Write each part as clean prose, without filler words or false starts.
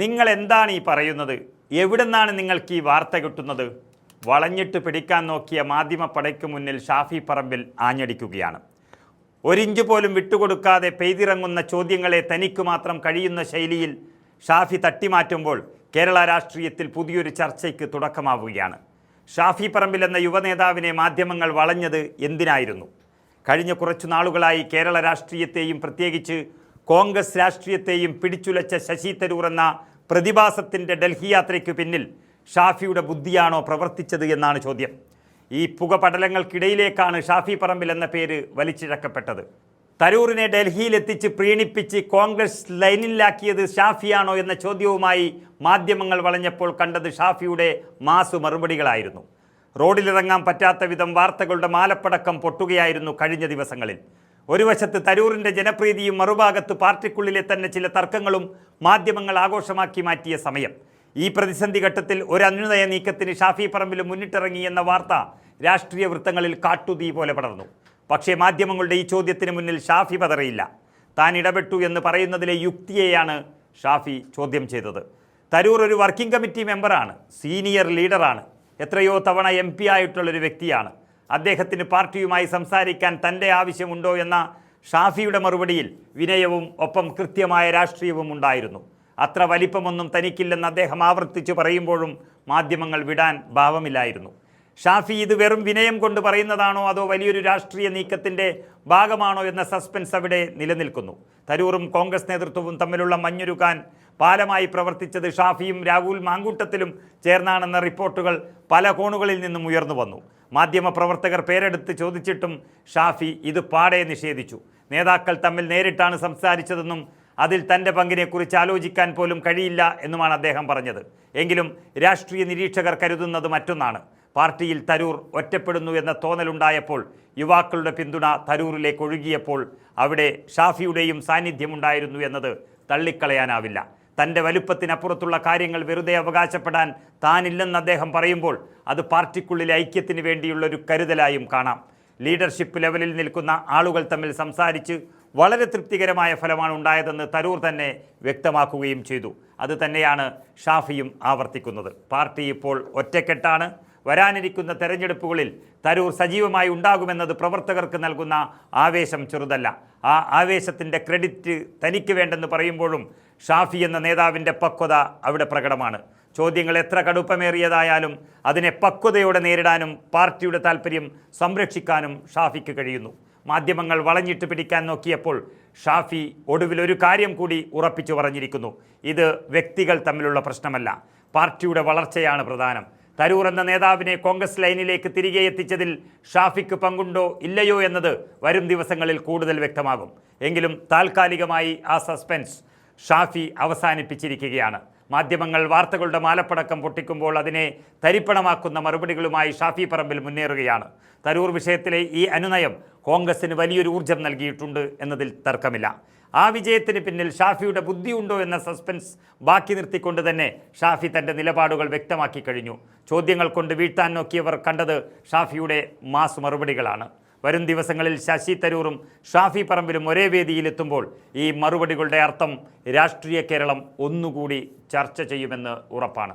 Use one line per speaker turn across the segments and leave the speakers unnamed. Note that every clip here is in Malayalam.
നിങ്ങൾ എന്താണ് ഈ പറയുന്നത്? എവിടുന്നാണ് നിങ്ങൾക്ക് ഈ വാർത്ത കിട്ടുന്നത്? വളഞ്ഞിട്ട് പിടിക്കാൻ നോക്കിയ മാധ്യമപ്പടയ്ക്ക് മുന്നിൽ ഷാഫി പറമ്പിൽ ആഞ്ഞടിക്കുകയാണ്. ഒരിഞ്ച് പോലും വിട്ടുകൊടുക്കാതെ പെയ്തിറങ്ങുന്ന ചോദ്യങ്ങളെ തനിക്ക് മാത്രം കഴിയുന്ന ശൈലിയിൽ ഷാഫി തട്ടിമാറ്റുമ്പോൾ കേരള രാഷ്ട്രീയത്തിൽ പുതിയൊരു ചർച്ചയ്ക്ക് തുടക്കമാവുകയാണ്. ഷാഫി പറമ്പിൽ എന്ന യുവനേതാവിനെ മാധ്യമങ്ങൾ വളഞ്ഞത് എന്തിനായിരുന്നു? കഴിഞ്ഞ കുറച്ചു നാളുകളായി കേരള രാഷ്ട്രീയത്തെയും പ്രത്യേകിച്ച് കോൺഗ്രസ് രാഷ്ട്രീയത്തെയും പിടിച്ചുലച്ച ശശി തരൂർ എന്ന പ്രതിഭാസത്തിൻ്റെ ഡൽഹി യാത്രയ്ക്ക് പിന്നിൽ ഷാഫിയുടെ ബുദ്ധിയാണോ പ്രവർത്തിച്ചത് എന്നാണ് ചോദ്യം. ഈ പുകപടലങ്ങൾക്കിടയിലേക്കാണ് ഷാഫി പറമ്പിൽ എന്ന പേര് വലിച്ചിഴക്കപ്പെട്ടത്. തരൂറിനെ ഡൽഹിയിലെത്തിച്ച് പ്രീണിപ്പിച്ച് കോൺഗ്രസ് ലൈനിലാക്കിയത് ഷാഫിയാണോ എന്ന ചോദ്യവുമായി മാധ്യമങ്ങൾ വളഞ്ഞപ്പോൾ കണ്ടത് ഷാഫിയുടെ മാസു മറുപടികളായിരുന്നു. റോഡിലിറങ്ങാൻ പറ്റാത്ത വിധം വാർത്തകളുടെ മാലപ്പടക്കം പൊട്ടുകയായിരുന്നു കഴിഞ്ഞ ദിവസങ്ങളിൽ. ഒരു വശത്ത് തരൂറിൻ്റെ ജനപ്രീതിയും മറുഭാഗത്ത് പാർട്ടിക്കുള്ളിലെ തന്നെ ചില തർക്കങ്ങളും മാധ്യമങ്ങൾ ആഘോഷമാക്കി മാറ്റിയ സമയം. ഈ പ്രതിസന്ധി ഘട്ടത്തിൽ ഒരു അനുനയ നീക്കത്തിന് ഷാഫി പറമ്പിൽ മുന്നിട്ടിറങ്ങി എന്ന വാർത്ത രാഷ്ട്രീയ വൃത്തങ്ങളിൽ കാട്ടുതീ പോലെ പടർന്നു. പക്ഷേ മാധ്യമങ്ങളുടെ ഈ ചോദ്യത്തിന് മുന്നിൽ ഷാഫി പതറിയില്ല. താൻ ഇടപെട്ടു എന്ന് പറയുന്നതിലെ യുക്തിയെയാണ് ഷാഫി ചോദ്യം ചെയ്തത്. തരൂർ ഒരു വർക്കിംഗ് കമ്മിറ്റി മെമ്പറാണ്, സീനിയർ ലീഡറാണ്, എത്രയോ തവണ MP ആയിട്ടുള്ളൊരു വ്യക്തിയാണ്. അദ്ദേഹത്തിന് പാർട്ടിയുമായി സംസാരിക്കാൻ തൻ്റെ ആവശ്യമുണ്ടോ എന്ന ഷാഫിയുടെ മറുപടിയിൽ വിനയവും ഒപ്പം കൃത്യമായ രാഷ്ട്രീയവും ഉണ്ടായിരുന്നു. അത്ര വലിപ്പമൊന്നും തനിക്കില്ലെന്ന് അദ്ദേഹം ആവർത്തിച്ച് പറയുമ്പോഴും മാധ്യമങ്ങൾ വിടാൻ ഭാവമില്ലായിരുന്നു. ഷാഫി ഇത് വെറും വിനയം കൊണ്ട് പറയുന്നതാണോ അതോ വലിയൊരു രാഷ്ട്രീയ നീക്കത്തിൻ്റെ ഭാഗമാണോ എന്ന സസ്പെൻസ് അവിടെ നിലനിൽക്കുന്നു. തരൂറും കോൺഗ്രസ് നേതൃത്വവും തമ്മിലുള്ള മഞ്ഞുരുക്കാൻ പാലമായി പ്രവർത്തിച്ചത് ഷാഫിയും രാഹുൽ മാങ്കൂട്ടത്തിലും ചേർന്നാണെന്ന റിപ്പോർട്ടുകൾ പല കോണുകളിൽ നിന്നും ഉയർന്നു വന്നു. മാധ്യമപ്രവർത്തകർ പേരെടുത്ത് ചോദിച്ചിട്ടും ഷാഫി ഇത് പാടെ നിഷേധിച്ചു. നേതാക്കൾ തമ്മിൽ നേരിട്ടാണ് സംസാരിച്ചതെന്നും അതിൽ തൻ്റെ പങ്കിനെക്കുറിച്ച് ആലോചിക്കാൻ പോലും കഴിയില്ല എന്നുമാണ് അദ്ദേഹം പറഞ്ഞത്. എങ്കിലും രാഷ്ട്രീയ നിരീക്ഷകർ കരുതുന്നത് മറ്റൊന്നാണ്. പാർട്ടിയിൽ തരൂർ ഒറ്റപ്പെടുന്നു എന്ന തോന്നലുണ്ടായപ്പോൾ, യുവാക്കളുടെ പിന്തുണ തരൂരിലേക്ക് ഒഴുകിയപ്പോൾ അവിടെ ഷാഫിയുടെയും സാന്നിധ്യമുണ്ടായിരുന്നു എന്നത് തള്ളിക്കളയാനാവില്ല. തൻ്റെ വലുപ്പത്തിനപ്പുറത്തുള്ള കാര്യങ്ങൾ വെറുതെ അവകാശപ്പെടാൻ താനില്ലെന്ന് അദ്ദേഹം പറയുമ്പോൾ അത് പാർട്ടിക്കുള്ളിലെ ഐക്യത്തിന് വേണ്ടിയുള്ളൊരു കരുതലായും കാണാം. ലീഡർഷിപ്പ് ലെവലിൽ നിൽക്കുന്ന ആളുകൾ തമ്മിൽ സംസാരിച്ച് വളരെ തൃപ്തികരമായ ഫലമാണ് ഉണ്ടായതെന്ന് തരൂർ തന്നെ വ്യക്തമാക്കുകയും ചെയ്തു. അത് തന്നെയാണ് ഷാഫിയും ആവർത്തിക്കുന്നത്. പാർട്ടി ഇപ്പോൾ ഒറ്റക്കെട്ടാണ്. വരാനിരിക്കുന്ന തെരഞ്ഞെടുപ്പുകളിൽ തരൂർ സജീവമായി ഉണ്ടാകുമെന്നത് പ്രവർത്തകർക്ക് നൽകുന്ന ആവേശം ചെറുതല്ല. ആ ആവേശത്തിൻ്റെ ക്രെഡിറ്റ് തനിക്ക് വേണ്ടെന്ന് പറയുമ്പോഴും ഷാഫി എന്ന നേതാവിൻ്റെ പക്വത അവിടെ പ്രകടമാണ്. ചോദ്യങ്ങൾ എത്ര കടുപ്പമേറിയതായാലും അതിനെ പക്വതയോടെ നേരിടാനും പാർട്ടിയുടെ താല്പര്യം സംരക്ഷിക്കാനും ഷാഫിക്ക് കഴിയുന്നു. മാധ്യമങ്ങൾ വളഞ്ഞിട്ട് പിടിക്കാൻ നോക്കിയപ്പോൾ ഷാഫി ഒടുവിൽ ഒരു കാര്യം കൂടി ഉറപ്പിച്ചു പറഞ്ഞിരിക്കുന്നു. ഇത് വ്യക്തികൾ തമ്മിലുള്ള പ്രശ്നമല്ല, പാർട്ടിയുടെ വളർച്ചയാണ് പ്രധാനം. തരൂർ എന്ന നേതാവിനെ കോൺഗ്രസ് ലൈനിലേക്ക് തിരികെ എത്തിച്ചതിൽ ഷാഫിക്ക് പങ്കുണ്ടോ ഇല്ലയോ എന്നത് വരും ദിവസങ്ങളിൽ കൂടുതൽ വ്യക്തമാകും. എങ്കിലും താൽക്കാലികമായി ആ സസ്പെൻസ് ഷാഫി അവസാനിപ്പിച്ചിരിക്കുകയാണ്. മാധ്യമങ്ങൾ വാർത്തകളുടെ മാലപ്പടക്കം പൊട്ടിക്കുമ്പോൾ അതിനെ തരിപ്പണമാക്കുന്ന മറുപടികളുമായി ഷാഫി പറമ്പിൽ മുന്നേറുകയാണ്. തരൂർ വിഷയത്തിലെ ഈ അനുനയം കോൺഗ്രസിന് വലിയൊരു ഊർജം നൽകിയിട്ടുണ്ട് എന്നതിൽ തർക്കമില്ല. ആ വിജയത്തിന് പിന്നിൽ ഷാഫിയുടെ ബുദ്ധിയുണ്ടോ എന്ന സസ്പെൻസ് ബാക്കി നിർത്തിക്കൊണ്ട് തന്നെ ഷാഫി തൻ്റെ നിലപാടുകൾ വ്യക്തമാക്കി കഴിഞ്ഞു. ചോദ്യങ്ങൾ കൊണ്ട് വീഴ്ത്താൻ നോക്കിയവർ കണ്ടത് ഷാഫിയുടെ മാസ് മറുപടികളാണ്. വരും ദിവസങ്ങളിൽ ശശി തരൂറും ഷാഫി പറമ്പിലും ഒരേ വേദിയിലെത്തുമ്പോൾ ഈ മറുപടികളുടെ അർത്ഥം രാഷ്ട്രീയ കേരളം ഒന്നുകൂടി ചർച്ച ചെയ്യുമെന്ന് ഉറപ്പാണ്.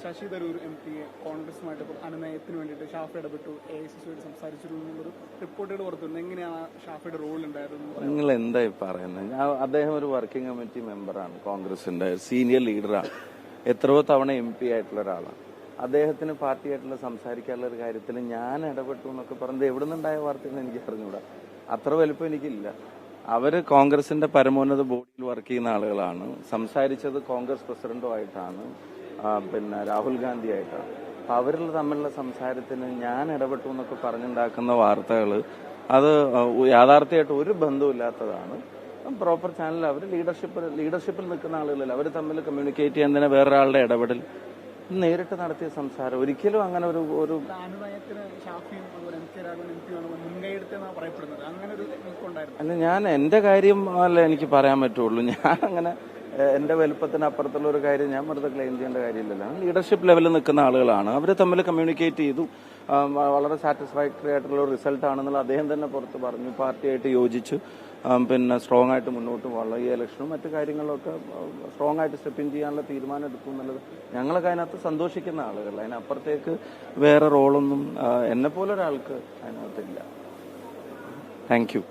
ശശി തരൂർ MP കോൺഗ്രസുമായിട്ട് അനുനയത്തിന് വേണ്ടിയിട്ട് ഷാഫി ഇടപെട്ടു, AICC സംസാരിച്ചിരുന്നു എന്നുള്ളൊരു റിപ്പോർട്ടുകൾ പുറത്തുണ്ട്. എങ്ങനെയാണ് ഷാഫിയുടെ റോൾ ഉണ്ടായിരുന്നത്?
നിങ്ങൾ എന്തായി പറയുന്നത്? അദ്ദേഹം ഒരു വർക്കിംഗ് കമ്മിറ്റി മെമ്പറാണ്, കോൺഗ്രസിന്റെ സീനിയർ ലീഡറാണ്, എത്രയോ തവണ MP ആയിട്ടുള്ള ഒരാളാണ്. അദ്ദേഹത്തിന് പാർട്ടിയായിട്ടുള്ള സംസാരിക്കാനുള്ള ഒരു കാര്യത്തിൽ ഞാൻ ഇടപെട്ടു എന്നൊക്കെ പറഞ്ഞത് എവിടെ നിന്നുണ്ടായ വാർത്തയെന്ന് എനിക്ക് അറിഞ്ഞൂടാ. അത്ര വലുപ്പം എനിക്കില്ല. അവര് കോൺഗ്രസിന്റെ പരമോന്നത ബോഡിയിൽ വർക്ക് ചെയ്യുന്ന ആളുകളാണ്. സംസാരിച്ചത് കോൺഗ്രസ് പ്രസിഡന്റുമായിട്ടാണ്, പിന്നെ രാഹുൽ ഗാന്ധി ആയിട്ടാണ്. അപ്പൊ അവരിൽ തമ്മിലുള്ള സംസാരത്തിന് ഞാൻ ഇടപെട്ടു എന്നൊക്കെ പറഞ്ഞുണ്ടാക്കുന്ന വാർത്തകൾ അത് യാഥാർത്ഥ്യമായിട്ട് ഒരു ബന്ധവുമില്ലാത്തതാണ്. പ്രോപ്പർ ചാനൽ അവർ ലീഡർഷിപ്പിൽ നിൽക്കുന്ന ആളുകളല്ല. അവർ തമ്മിൽ കമ്മ്യൂണിക്കേറ്റ് ചെയ്യാൻ തന്നെ വേറൊരാളുടെ ഇടപെടൽ നേരിട്ട് നടത്തിയ സംസാരം ഒരിക്കലും അങ്ങനെ ഒരു അല്ല, ഞാൻ എന്റെ കാര്യം അല്ല എനിക്ക് പറയാൻ പറ്റുള്ളൂ. ഞാൻ അങ്ങനെ എൻ്റെ വലുപ്പത്തിന് അപ്പുറത്തുള്ള ഒരു കാര്യം ഞാൻ വെറുതെ ക്ലെയിം ചെയ്യേണ്ട കാര്യമില്ലല്ലോ. ലീഡർഷിപ്പ് ലെവലിൽ നിൽക്കുന്ന ആളുകളാണ്, അവർ തമ്മിൽ കമ്മ്യൂണിക്കേറ്റ് ചെയ്തു. വളരെ സാറ്റിസ്ഫാക്ടറി ആയിട്ടുള്ള ഒരു റിസൾട്ട് ആണെന്നുള്ള അദ്ദേഹം തന്നെ പുറത്ത് പറഞ്ഞു. പാർട്ടിയായിട്ട് യോജിച്ചു, പിന്നെ സ്ട്രോങ് ആയിട്ട് മുന്നോട്ട് പോകാനുള്ള ഈ ഇലക്ഷനും മറ്റു കാര്യങ്ങളിലൊക്കെ സ്ട്രോങ് ആയിട്ട് സ്റ്റെപ്പ് ഇൻ ചെയ്യാനുള്ള തീരുമാനം എടുത്തു എന്നുള്ളത് ഞങ്ങളൊക്കെ അതിനകത്ത് സന്തോഷിക്കുന്ന ആളുകൾ. അതിനപ്പുറത്തേക്ക് വേറെ റോളൊന്നും എന്നെപ്പോലെ ഒരാൾക്ക് അതിനകത്തില്ല. Thank you.